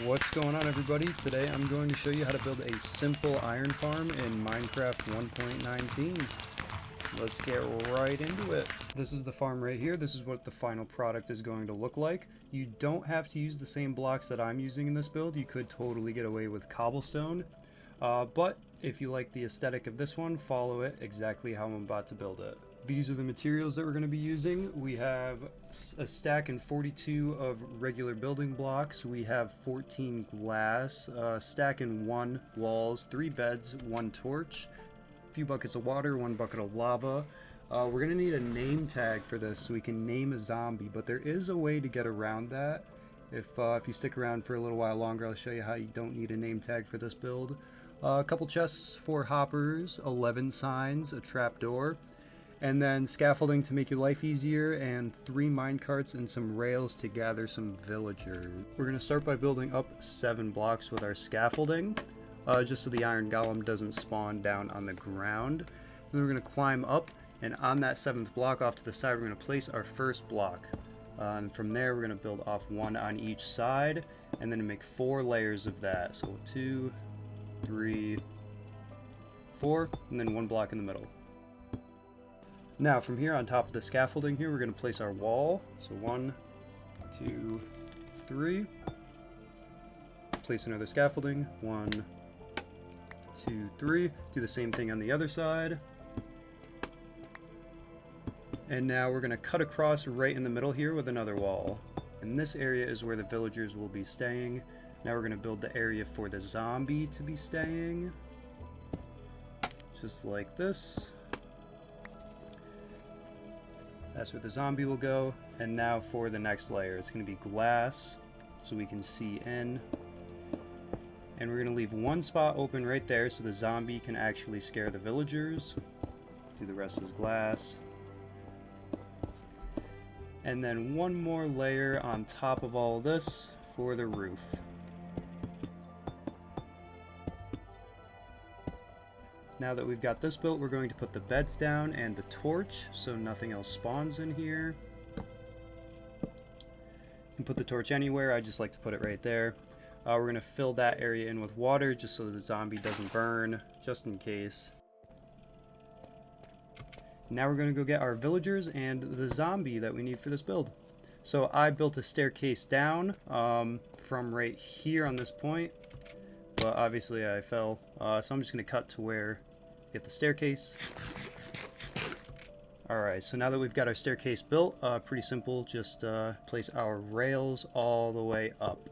What's going on, everybody? Today I'm going to show you how to build a simple iron farm in Minecraft 1.19. Let's get right into it. This is the farm right here. This is what the final product is going to look like. You don't have to use the same blocks that I'm using in this build. You could totally get away with cobblestone. But if you like the aesthetic of this one, follow it exactly how I'm about to build it. These are the materials that we're going to be using. We have a stack and 42 of regular building blocks. We have 14 glass, stack and 1 walls, 3 beds, 1 torch, a few buckets of water, 1 bucket of lava. We're going to need a name tag for this so we can name a zombie, but there is a way to get around that. If you stick around for a little while longer, I'll show you how you don't need a name tag for this build. A couple chests, 4 hoppers, 11 signs, a trapdoor, and then scaffolding to make your life easier, and 3 minecarts and some rails to gather some villagers. We're going to start by building up 7 blocks with our scaffolding, just so the iron golem doesn't spawn down on the ground. Then we're going to climb up, and on that 7th block off to the side, we're going to place our first block. And from there, we're going to build off 1 on each side, and then make 4 layers of that. So 2, 3, 4, and then 1 block in the middle. Now from here on top of the scaffolding here, we're going to place our wall. So 1, 2, 3. Place another scaffolding. 1, 2, 3. Do the same thing on the other side. And now we're going to cut across right in the middle here with another wall. And this area is where the villagers will be staying. Now we're going to build the area for the zombie to be staying. Just like this. That's where the zombie will go. And now for the next layer, it's going to be glass so we can see in. And we're going to leave 1 spot open right there so the zombie can actually scare the villagers. Do the rest as glass. And then 1 more layer on top of all this for the roof. Now that we've got this built, we're going to put the beds down and the torch so nothing else spawns in here. You can put the torch anywhere, I just like to put it right there. We're going to fill that area in with water just so the zombie doesn't burn, just in case. Now we're going to go get our villagers and the zombie that we need for this build. So I built a staircase down from right here on this point, but obviously I fell. So I'm just going to cut to where get the staircase. Alright, so now that we've got our staircase built, pretty simple, just place our rails all the way up.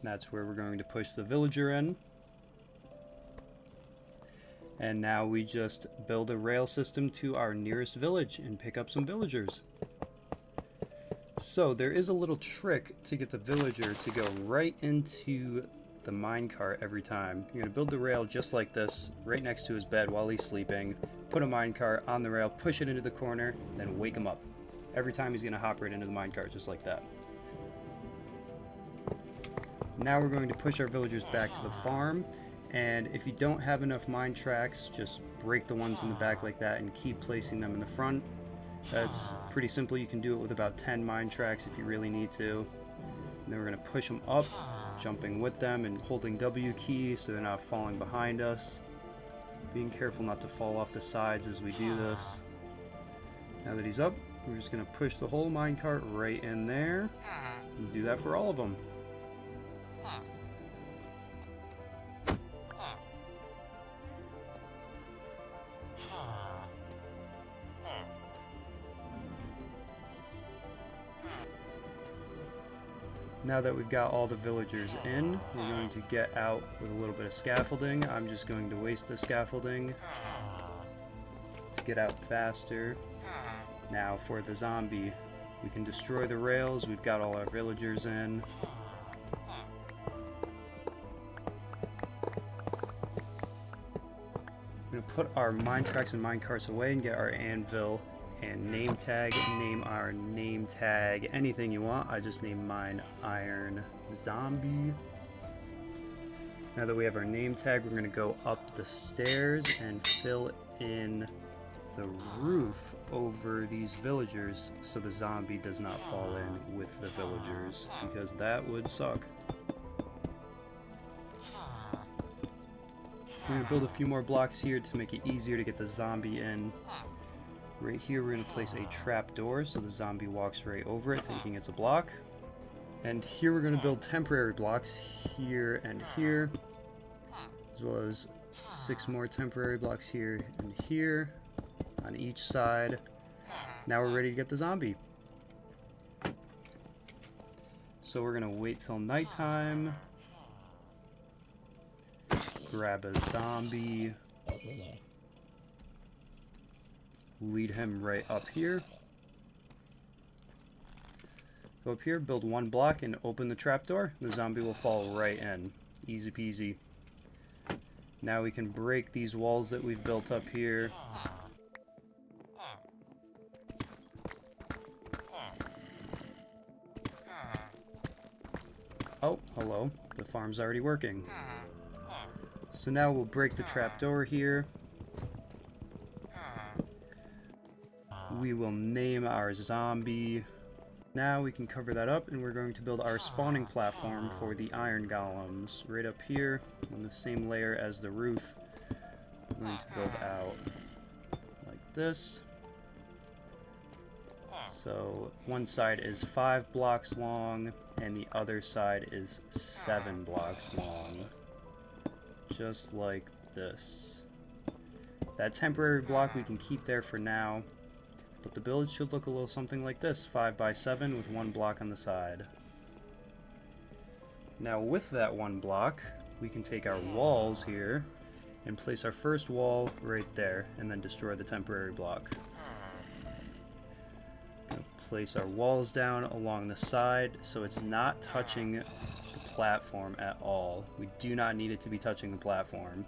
That's where we're going to push the villager in. And now we just build a rail system to our nearest village and pick up some villagers. So there is a little trick to get the villager to go right into the minecart every time. You're going to build the rail just like this, right next to his bed while he's sleeping, put a minecart on the rail, push it into the corner, then wake him up. Every time he's going to hop right into the minecart just like that. Now we're going to push our villagers back to the farm, and if you don't have enough mine tracks, just break the ones in the back like that and keep placing them in the front. That's pretty simple. You can do it with about 10 mine tracks if you really need to. And then we're going to push them up, jumping with them and holding W key so they're not falling behind us. Being careful not to fall off the sides as we do this. Now that he's up, we're just going to push the whole minecart right in there. And do that for all of them. Now that we've got all the villagers in, we're going to get out with a little bit of scaffolding. I'm just going to waste the scaffolding to get out faster. Now for the zombie, we can destroy the rails. We've got all our villagers in. We're going to put our mine tracks and mine carts away and get our anvil and name tag. Name our name tag anything you want. I just named mine Iron Zombie. Now that we have our name tag, we're going to go up the stairs and fill in the roof over these villagers so the zombie does not fall in with the villagers, because that would suck. We're going to build a few more blocks here to make it easier to get the zombie in. Right here we're going to place a trap door so the zombie walks right over it thinking it's a block. And here we're going to build temporary blocks here and here, as well as 6 more temporary blocks here and here on each side. Now we're ready to get the zombie. So we're going to wait till nighttime, grab a zombie, lead him right up here. Go up here, build 1 block, and open the trapdoor. The zombie will fall right in. Easy peasy. Now we can break these walls that we've built up here. Oh, hello. The farm's already working. So now we'll break the trapdoor here. We will name our zombie. Now we can cover that up, and we're going to build our spawning platform for the iron golems right up here on the same layer as the roof. We're going to build out like this. So one side is 5 blocks long and the other side is 7 blocks long, just like this. That temporary block we can keep there for now, but the build should look a little something like this, 5 by 7 with 1 block on the side. Now with that 1 block, we can take our walls here and place our first wall right there, and then destroy the temporary block. Place our walls down along the side so it's not touching the platform at all. We do not need it to be touching the platform.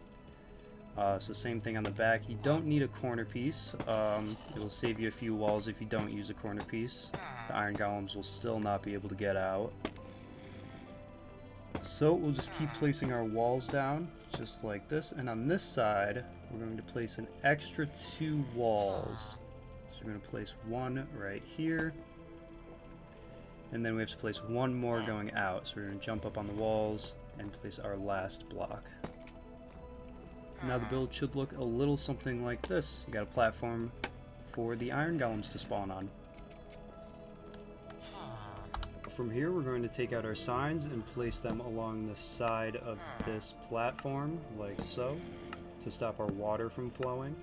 So same thing on the back. You don't need a corner piece. It will save you a few walls if you don't use a corner piece. The iron golems will still not be able to get out. So we'll just keep placing our walls down just like this, and on this side we're going to place an extra 2 walls. So we're going to place 1 right here, and then we have to place 1 more going out. So we're going to jump up on the walls and place our last block. Now the build should look a little something like this. You got a platform for the iron golems to spawn on. From here we're going to take out our signs and place them along the side of this platform, like so, to stop our water from flowing.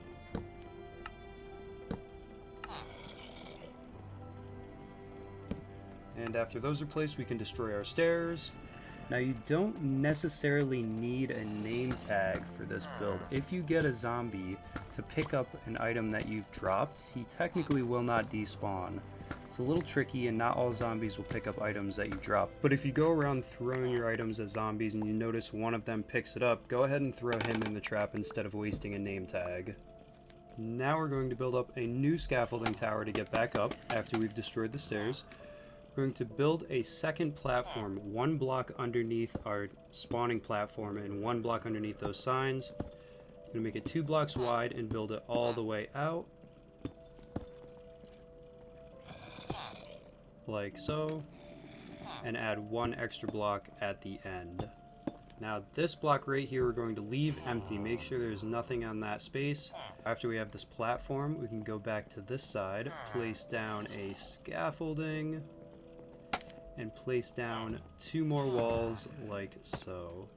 And after those are placed, we can destroy our stairs. Now you don't necessarily need a name tag for this build. If you get a zombie to pick up an item that you've dropped, he technically will not despawn. It's a little tricky, and not all zombies will pick up items that you drop. But if you go around throwing your items at zombies and you notice one of them picks it up, go ahead and throw him in the trap instead of wasting a name tag. Now we're going to build up a new scaffolding tower to get back up after we've destroyed the stairs. We're going to build a second platform, 1 block underneath our spawning platform and 1 block underneath those signs. We're going to make it 2 blocks wide and build it all the way out, like so, and add 1 extra block at the end. Now this block right here we're going to leave empty. Make sure there's nothing on that space. After we have this platform, we can go back to this side, place down a scaffolding, and place down 2 more walls like so.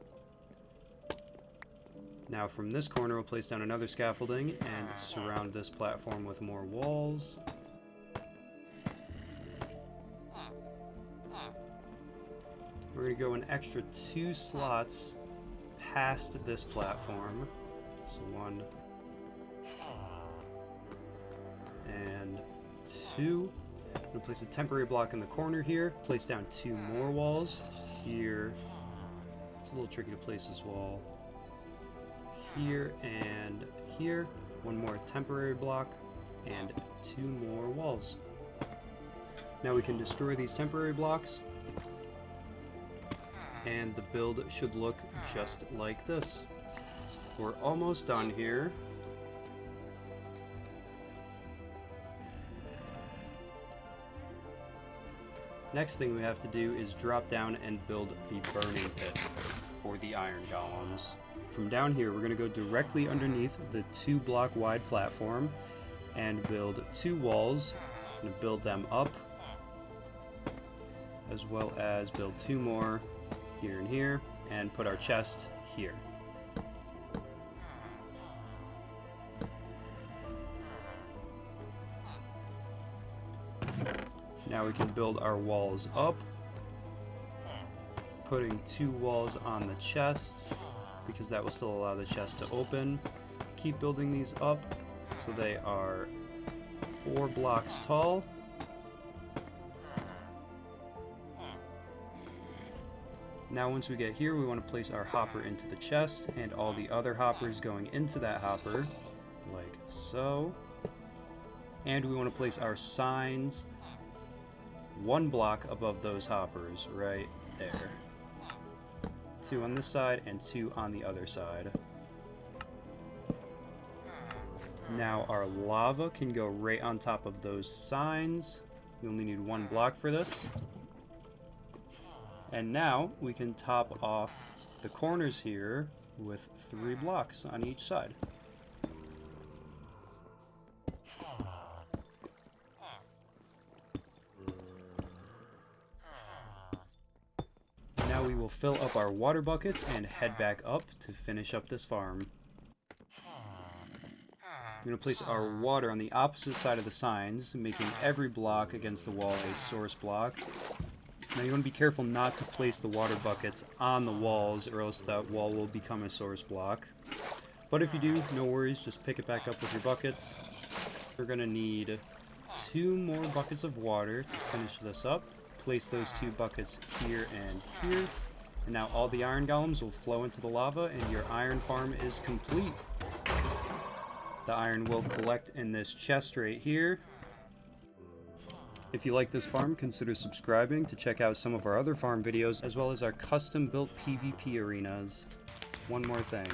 Now from this corner we'll place down another scaffolding and surround this platform with more walls. We're going to go an extra 2 slots past this platform. So 1 and 2. I'm going to place a temporary block in the corner here, place down 2 more walls here. It's a little tricky to place this wall. Here and here. 1 more temporary block and 2 more walls. Now we can destroy these temporary blocks, and the build should look just like this. We're almost done here. Next thing we have to do is drop down and build the burning pit for the iron golems. From down here, we're going to go directly underneath the 2-block wide platform and build 2 walls. I'm going to build them up, as well as build 2 more here and here, and put our chest here. Now we can build our walls up, putting 2 walls on the chest, because that will still allow the chest to open. Keep building these up so they are 4 blocks tall. Now once we get here, we want to place our hopper into the chest and all the other hoppers going into that hopper, like so. And we want to place our signs 1 block above those hoppers, right there. 2 on this side and 2 on the other side. Now our lava can go right on top of those signs. We only need 1 block for this. And now we can top off the corners here with 3 blocks on each side. Now we will fill up our water buckets and head back up to finish up this farm. I'm going to place our water on the opposite side of the signs, making every block against the wall a source block. Now you want to be careful not to place the water buckets on the walls, or else that wall will become a source block. But if you do, no worries, just pick it back up with your buckets. We're going to need 2 more buckets of water to finish this up. Place those 2 buckets here and here. And now all the iron golems will flow into the lava and your iron farm is complete. The iron will collect in this chest right here. If you like this farm, consider subscribing to check out some of our other farm videos, as well as our custom built PvP arenas. One more thing.